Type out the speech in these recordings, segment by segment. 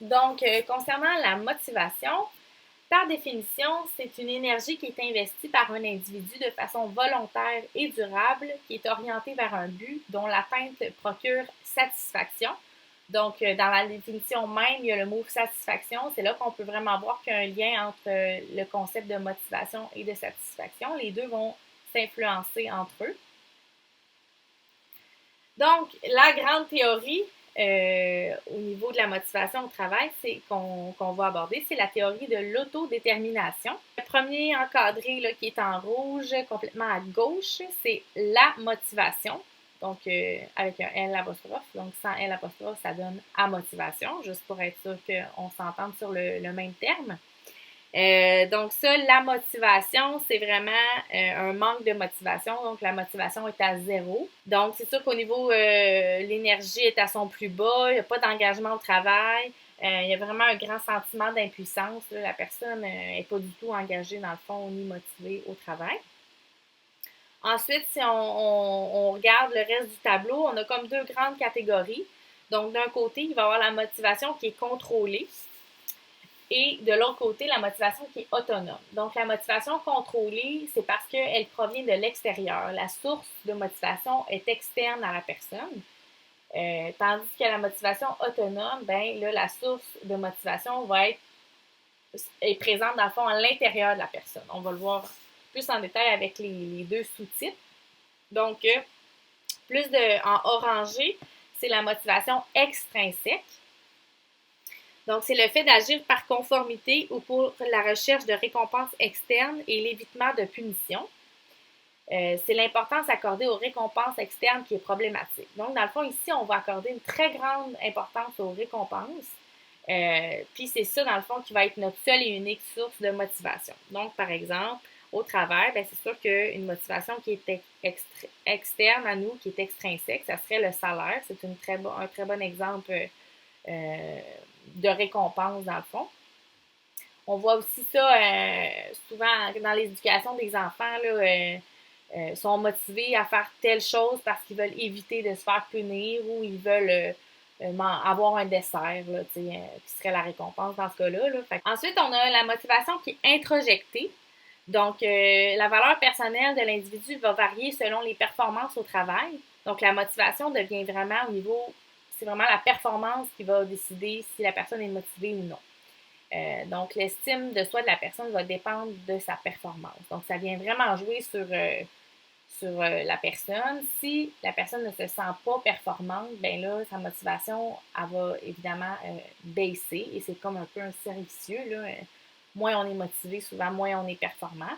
Donc, concernant la motivation, par définition, c'est une énergie qui est investie par un individu de façon volontaire et durable, qui est orientée vers un but dont l'atteinte procure satisfaction. Donc, dans la définition même, il y a le mot satisfaction. C'est là qu'on peut vraiment voir qu'il y a un lien entre le concept de motivation et de satisfaction. Les deux vont s'influencer entre eux. Donc, la grande théorie au niveau de la motivation au travail, c'est qu'on va aborder, c'est la théorie de l'autodétermination. Le premier encadré là, qui est en rouge, complètement à gauche, c'est la motivation. Donc, avec un L apostrophe. Donc, sans L apostrophe, ça donne à motivation, juste pour être sûr qu'on s'entende sur le même terme. Donc ça, la motivation, c'est vraiment un manque de motivation. Donc la motivation est à zéro. Donc c'est sûr qu'au niveau l'énergie est à son plus bas, il n'y a pas d'engagement au travail. Il y a vraiment un grand sentiment d'impuissance. Là. La personne n'est pas du tout engagée dans le fond ni motivée au travail. Ensuite, si on regarde le reste du tableau, on a comme deux grandes catégories. Donc d'un côté, il va y avoir la motivation qui est contrôlée. Et de l'autre côté, la motivation qui est autonome. Donc, la motivation contrôlée, c'est parce qu'elle provient de l'extérieur. La source de motivation est externe à la personne. Tandis que la motivation autonome, ben là, la source de motivation est présente dans le fond à l'intérieur de la personne. On va le voir plus en détail avec les deux sous-types. Donc, en orangé, c'est la motivation extrinsèque. Donc, c'est le fait d'agir par conformité ou pour la recherche de récompenses externes et l'évitement de punitions. C'est l'importance accordée aux récompenses externes qui est problématique. Donc, dans le fond, ici, on va accorder une très grande importance aux récompenses. Puis, c'est ça, dans le fond, qui va être notre seule et unique source de motivation. Donc, par exemple, au travail, ben, c'est sûr qu'une motivation qui est externe à nous, qui est extrinsèque, ça serait le salaire. C'est un très bon exemple de récompense, dans le fond. On voit aussi ça souvent dans l'éducation des enfants, là, sont motivés à faire telle chose parce qu'ils veulent éviter de se faire punir ou ils veulent avoir un dessert, là, qui serait la récompense dans ce cas-là. Là. Ensuite, on a la motivation qui est introjectée. Donc, la valeur personnelle de l'individu va varier selon les performances au travail. Donc, la motivation devient vraiment au niveau, c'est vraiment la performance qui va décider si la personne est motivée ou non. Donc, l'estime de soi de la personne va dépendre de sa performance. Donc, ça vient vraiment jouer sur la personne. Si la personne ne se sent pas performante, bien là, sa motivation, elle va évidemment baisser et c'est comme un peu un cercle vicieux, là. Moins on est motivé, souvent, moins on est performant.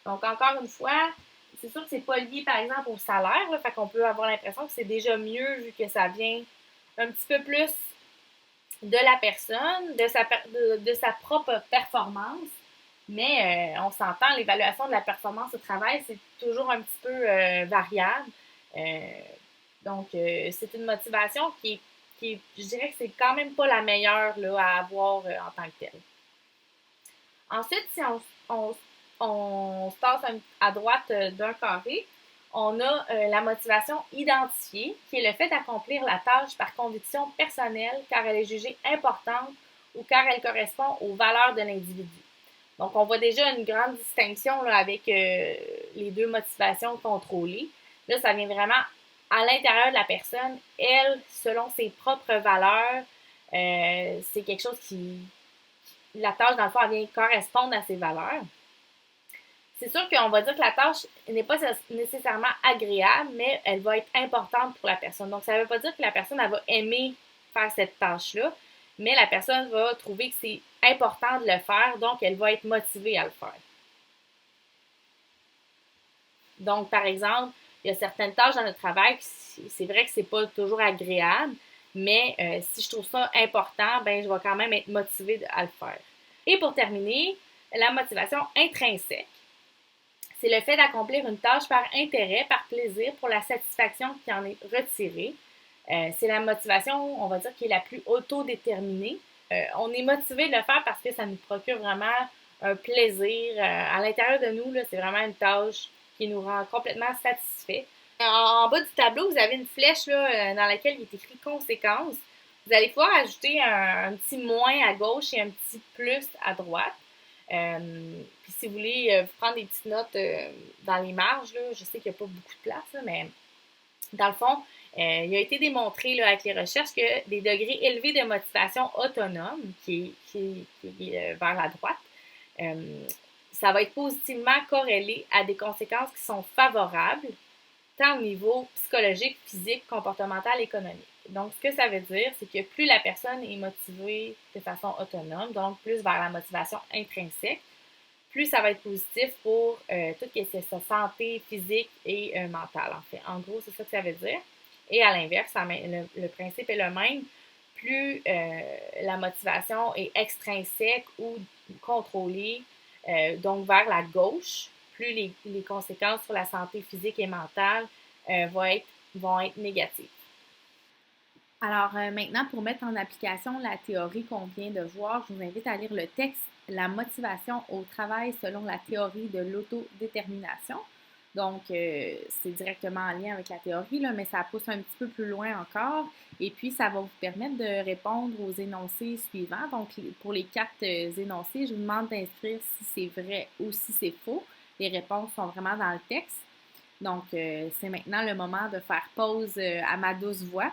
Donc, encore une fois, c'est sûr que c'est pas lié, par exemple, au salaire, là, fait qu'on peut avoir l'impression que c'est déjà mieux vu que ça vient un petit peu plus de la personne, de sa propre performance. Mais on s'entend, l'évaluation de la performance au travail, c'est toujours un petit peu variable. Euh, donc, c'est une motivation je dirais que c'est quand même pas la meilleure là, à avoir en tant que telle. Ensuite, si on se passe à droite d'un carré, on a la motivation identifiée, qui est le fait d'accomplir la tâche par conviction personnelle, car elle est jugée importante ou car elle correspond aux valeurs de l'individu. Donc, on voit déjà une grande distinction là, avec les deux motivations contrôlées. Là, ça vient vraiment à l'intérieur de la personne. Elle, selon ses propres valeurs, c'est quelque chose la tâche, dans le fond, elle vient correspondre à ses valeurs. C'est sûr qu'on va dire que la tâche n'est pas nécessairement agréable, mais elle va être importante pour la personne. Donc, ça ne veut pas dire que la personne elle va aimer faire cette tâche-là, mais la personne va trouver que c'est important de le faire, donc elle va être motivée à le faire. Donc, par exemple, il y a certaines tâches dans notre travail, c'est vrai que c'est pas toujours agréable, mais si je trouve ça important, ben je vais quand même être motivée à le faire. Et pour terminer, la motivation intrinsèque. C'est le fait d'accomplir une tâche par intérêt, par plaisir, pour la satisfaction qui en est retirée. C'est la motivation, on va dire, qui est la plus autodéterminée. On est motivé de le faire parce que ça nous procure vraiment un plaisir. À l'intérieur de nous, là, c'est vraiment une tâche qui nous rend complètement satisfaits. En bas du tableau, vous avez une flèche là, dans laquelle il est écrit conséquences. Vous allez pouvoir ajouter un petit moins à gauche et un petit plus à droite. Puis si vous voulez prendre des petites notes dans les marges, là, je sais qu'il n'y a pas beaucoup de place, là, mais dans le fond, il a été démontré là, avec les recherches que des degrés élevés de motivation autonome, qui est vers la droite, ça va être positivement corrélé à des conséquences qui sont favorables, tant au niveau psychologique, physique, comportemental, économique. Donc, ce que ça veut dire, c'est que plus la personne est motivée de façon autonome, donc plus vers la motivation intrinsèque, plus ça va être positif pour tout ce qui est sa santé physique et mentale, en fait. En gros, c'est ça que ça veut dire. Et à l'inverse, le principe est le même. Plus la motivation est extrinsèque ou contrôlée, donc vers la gauche, plus les conséquences sur la santé physique et mentale vont être négatives. Alors maintenant, pour mettre en application la théorie qu'on vient de voir, je vous invite à lire le texte La motivation au travail selon la théorie de l'autodétermination. Donc, c'est directement en lien avec la théorie, là, mais ça pousse un petit peu plus loin encore. Et puis, ça va vous permettre de répondre aux énoncés suivants. Donc, pour les 4 énoncés, je vous demande d'inscrire si c'est vrai ou si c'est faux. Les réponses sont vraiment dans le texte. Donc, c'est maintenant le moment de faire pause à ma douce voix,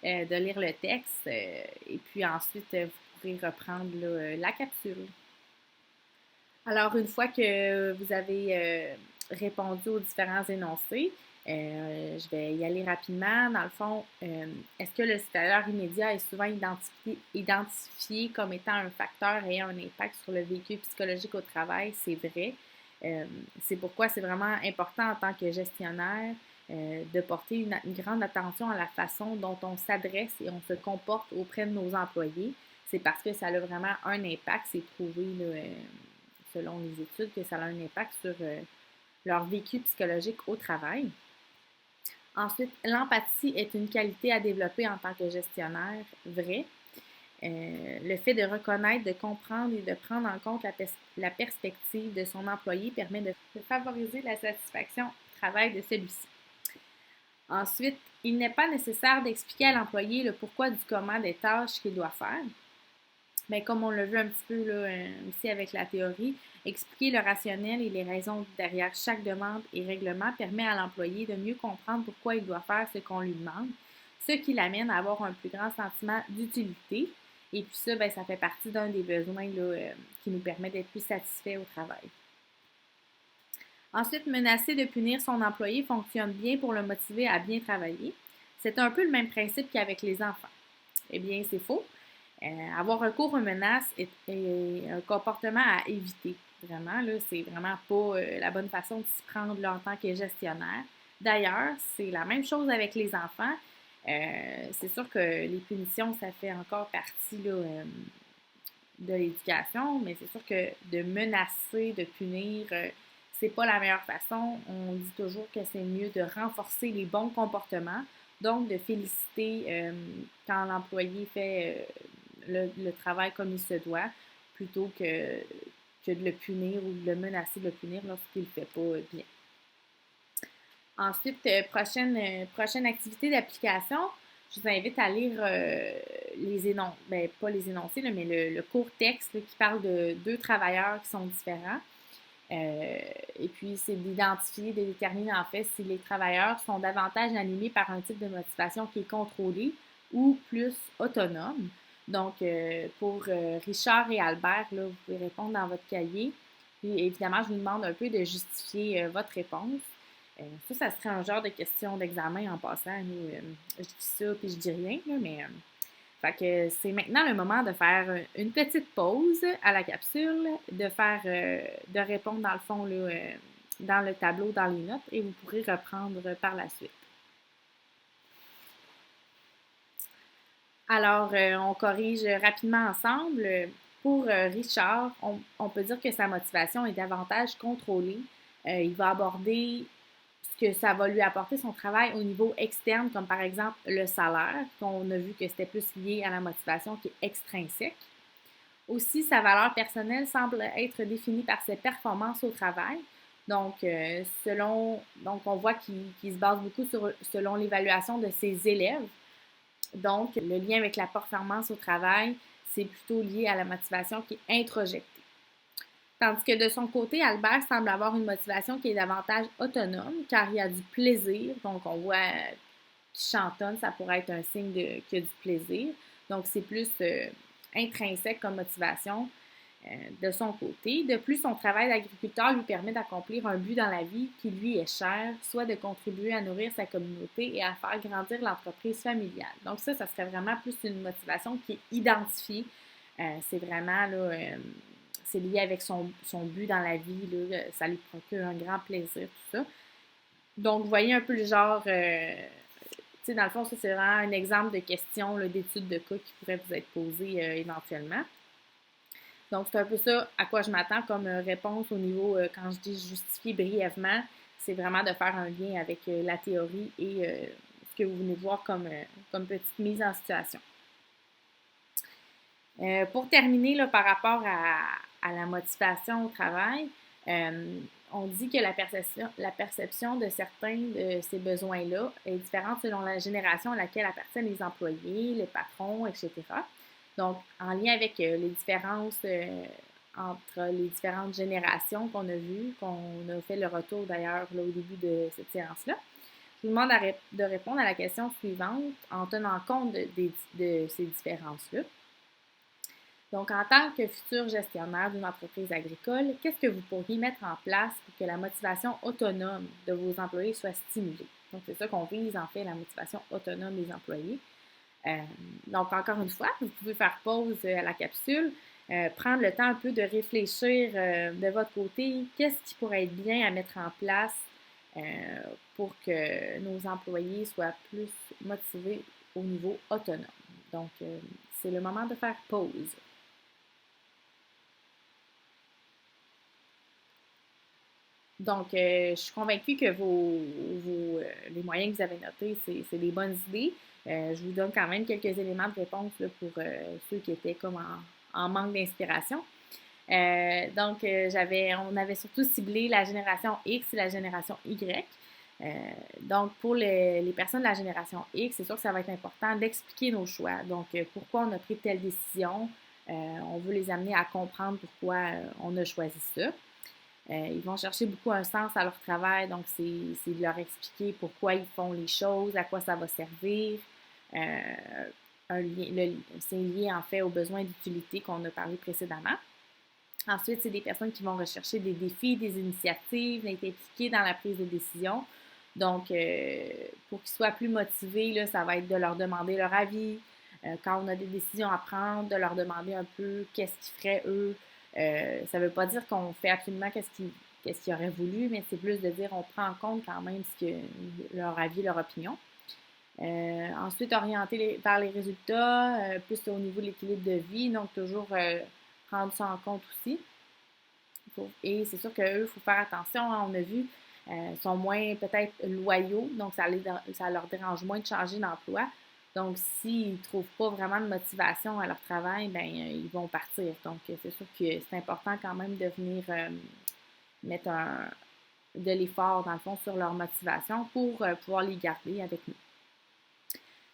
de lire le texte, et puis ensuite, vous pourrez reprendre là, la capsule. Alors, une fois que vous avez répondu aux différents énoncés, je vais y aller rapidement. Dans le fond, est-ce que le supérieur immédiat est souvent identifié comme étant un facteur ayant un impact sur le vécu psychologique au travail? C'est vrai. C'est pourquoi c'est vraiment important en tant que gestionnaire de porter une grande attention à la façon dont on s'adresse et on se comporte auprès de nos employés. C'est parce que ça a vraiment un impact, c'est prouvé là, selon les études que ça a un impact sur leur vécu psychologique au travail. Ensuite, l'empathie est une qualité à développer en tant que gestionnaire, vrai. Le fait de reconnaître, de comprendre et de prendre en compte la perspective de son employé permet de favoriser la satisfaction au travail de celui-ci. Ensuite, il n'est pas nécessaire d'expliquer à l'employé le pourquoi du comment des tâches qu'il doit faire. Mais comme on l'a vu un petit peu là, aussi avec la théorie, expliquer le rationnel et les raisons derrière chaque demande et règlement permet à l'employé de mieux comprendre pourquoi il doit faire ce qu'on lui demande, ce qui l'amène à avoir un plus grand sentiment d'utilité. Et puis ça, ben, ça fait partie d'un des besoins là, qui nous permet d'être plus satisfaits au travail. Ensuite, menacer de punir son employé fonctionne bien pour le motiver à bien travailler. C'est un peu le même principe qu'avec les enfants. Eh bien, c'est faux. Avoir recours aux menaces est un comportement à éviter. Vraiment, là, c'est vraiment pas la bonne façon de s'y prendre là, en tant que gestionnaire. D'ailleurs, c'est la même chose avec les enfants. C'est sûr que les punitions, ça fait encore partie là, de l'éducation, mais c'est sûr que de menacer, de punir, c'est pas la meilleure façon. On dit toujours que c'est mieux de renforcer les bons comportements, donc de féliciter quand l'employé fait le travail comme il se doit, plutôt que de le punir ou de le menacer de le punir lorsqu'il ne le fait pas bien. Ensuite, prochaine activité d'application, je vous invite à lire les énoncés, ben, pas les énoncés, là, mais le court texte là, qui parle de 2 travailleurs qui sont différents. Et puis, c'est d'identifier, de déterminer en fait si les travailleurs sont davantage animés par un type de motivation qui est contrôlé ou plus autonome. Donc, pour Richard et Albert, là, vous pouvez répondre dans votre cahier. Puis, évidemment, je vous demande un peu de justifier votre réponse. Ça serait un genre de question d'examen en passant. Je dis ça puis je dis rien, là, mais fait que c'est maintenant le moment de faire une petite pause à la capsule, de répondre dans le fond là, dans le tableau, dans les notes, et vous pourrez reprendre par la suite. Alors, on corrige rapidement ensemble. Pour Richard, on peut dire que sa motivation est davantage contrôlée. Il va aborder ce que ça va lui apporter son travail au niveau externe, comme par exemple le salaire, qu'on a vu que c'était plus lié à la motivation qui est extrinsèque. Aussi, sa valeur personnelle semble être définie par ses performances au travail. Donc, donc on voit qu'il se base beaucoup selon l'évaluation de ses élèves. Donc, le lien avec la performance au travail, c'est plutôt lié à la motivation qui est introjectée. Tandis que de son côté, Albert semble avoir une motivation qui est davantage autonome, car il y a du plaisir. Donc, on voit qu'il chantonne, ça pourrait être un signe qu'il y a du plaisir. Donc, c'est plus intrinsèque comme motivation de son côté. De plus, son travail d'agriculteur lui permet d'accomplir un but dans la vie qui lui est cher, soit de contribuer à nourrir sa communauté et à faire grandir l'entreprise familiale. Donc ça serait vraiment plus une motivation qui est identifiée. C'est vraiment là, c'est lié avec son but dans la vie, là, ça lui procure un grand plaisir, tout ça. Donc, vous voyez un peu le genre, tu sais, dans le fond, ça c'est vraiment un exemple de question, d'études de cas qui pourrait vous être posée éventuellement. Donc, c'est un peu ça à quoi je m'attends comme réponse au niveau, quand je dis justifier brièvement, c'est vraiment de faire un lien avec la théorie et ce que vous venez voir comme petite mise en situation. Pour terminer, là, par rapport à la motivation au travail, on dit que la perception de certains de ces besoins-là est différente selon la génération à laquelle appartiennent les employés, les patrons, etc. Donc, en lien avec les différences entre les différentes générations qu'on a vues, qu'on a fait le retour d'ailleurs au début de cette séance-là, je vous demande de répondre à la question suivante en tenant compte de ces différences-là. Donc, en tant que futur gestionnaire d'une entreprise agricole, qu'est-ce que vous pourriez mettre en place pour que la motivation autonome de vos employés soit stimulée? Donc, c'est ça qu'on vise, en fait, la motivation autonome des employés. Donc, encore une fois, vous pouvez faire pause à la capsule, prendre le temps un peu de réfléchir de votre côté, qu'est-ce qui pourrait être bien à mettre en place pour que nos employés soient plus motivés au niveau autonome. Donc, c'est le moment de faire pause. Donc, je suis convaincue que les moyens que vous avez notés, c'est des bonnes idées. Je vous donne quand même quelques éléments de réponse là, pour ceux qui étaient comme en manque d'inspiration. Donc, on avait surtout ciblé la génération X et la génération Y. Donc, pour les personnes de la génération X, c'est sûr que ça va être important d'expliquer nos choix. Donc, pourquoi on a pris telle décision. On veut les amener à comprendre pourquoi on a choisi ça. Ils vont chercher beaucoup un sens à leur travail, donc c'est de leur expliquer pourquoi ils font les choses, à quoi ça va servir. C'est lié en fait aux besoins d'utilité qu'on a parlé précédemment. Ensuite, c'est des personnes qui vont rechercher des défis, des initiatives, d'être impliquées dans la prise de décision. Donc, pour qu'ils soient plus motivés, là, ça va être de leur demander leur avis. Quand on a des décisions à prendre, de leur demander un peu qu'est-ce qu'ils feraient eux. Ça ne veut pas dire qu'on fait absolument qu'est-ce qu'ils auraient voulu, mais c'est plus de dire on prend en compte quand même leur avis, leur opinion. Ensuite, orienter vers les résultats, plus au niveau de l'équilibre de vie, donc toujours prendre ça en compte aussi. Et c'est sûr qu'eux, il faut faire attention, hein, on a vu, sont moins peut-être loyaux, donc ça leur dérange moins de changer d'emploi. Donc, s'ils ne trouvent pas vraiment de motivation à leur travail, ben ils vont partir. Donc, c'est sûr que c'est important quand même de venir mettre de l'effort, dans le fond, sur leur motivation pour pouvoir les garder avec nous.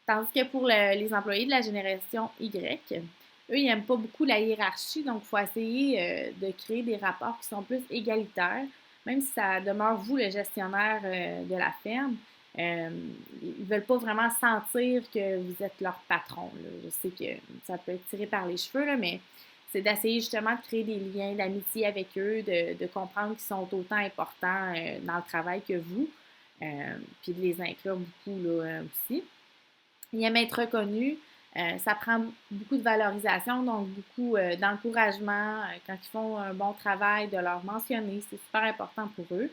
Tandis que pour les employés de la génération Y, eux, ils n'aiment pas beaucoup la hiérarchie, donc il faut essayer de créer des rapports qui sont plus égalitaires, même si ça demeure vous le gestionnaire de la ferme. Ils ne veulent pas vraiment sentir que vous êtes leur patron. Là. Je sais que ça peut être tiré par les cheveux, là, mais c'est d'essayer justement de créer des liens d'amitié avec eux, de comprendre qu'ils sont autant importants dans le travail que vous, puis de les inclure beaucoup là, aussi. Ils aiment être reconnus. Ça prend beaucoup de valorisation, donc beaucoup d'encouragement quand ils font un bon travail, de leur mentionner. C'est super important pour eux.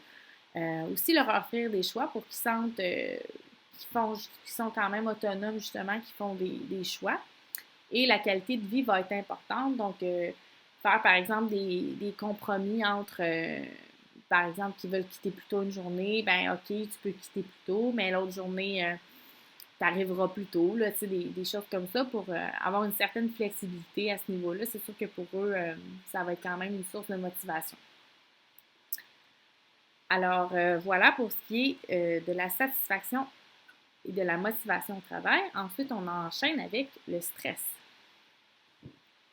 Aussi leur offrir des choix pour qu'ils sentent qu'ils sont quand même autonomes, justement, qu'ils font des choix. Et la qualité de vie va être importante. Donc, faire, par exemple, des compromis entre, par exemple, qui veulent quitter plus tôt une journée, ben OK, tu peux quitter plus tôt, mais l'autre journée, tu arriveras plus tôt, là, tu sais, des choses comme ça pour avoir une certaine flexibilité à ce niveau-là. C'est sûr que pour eux, ça va être quand même une source de motivation. Alors, voilà pour ce qui est de la satisfaction et de la motivation au travail. Ensuite, on enchaîne avec le stress.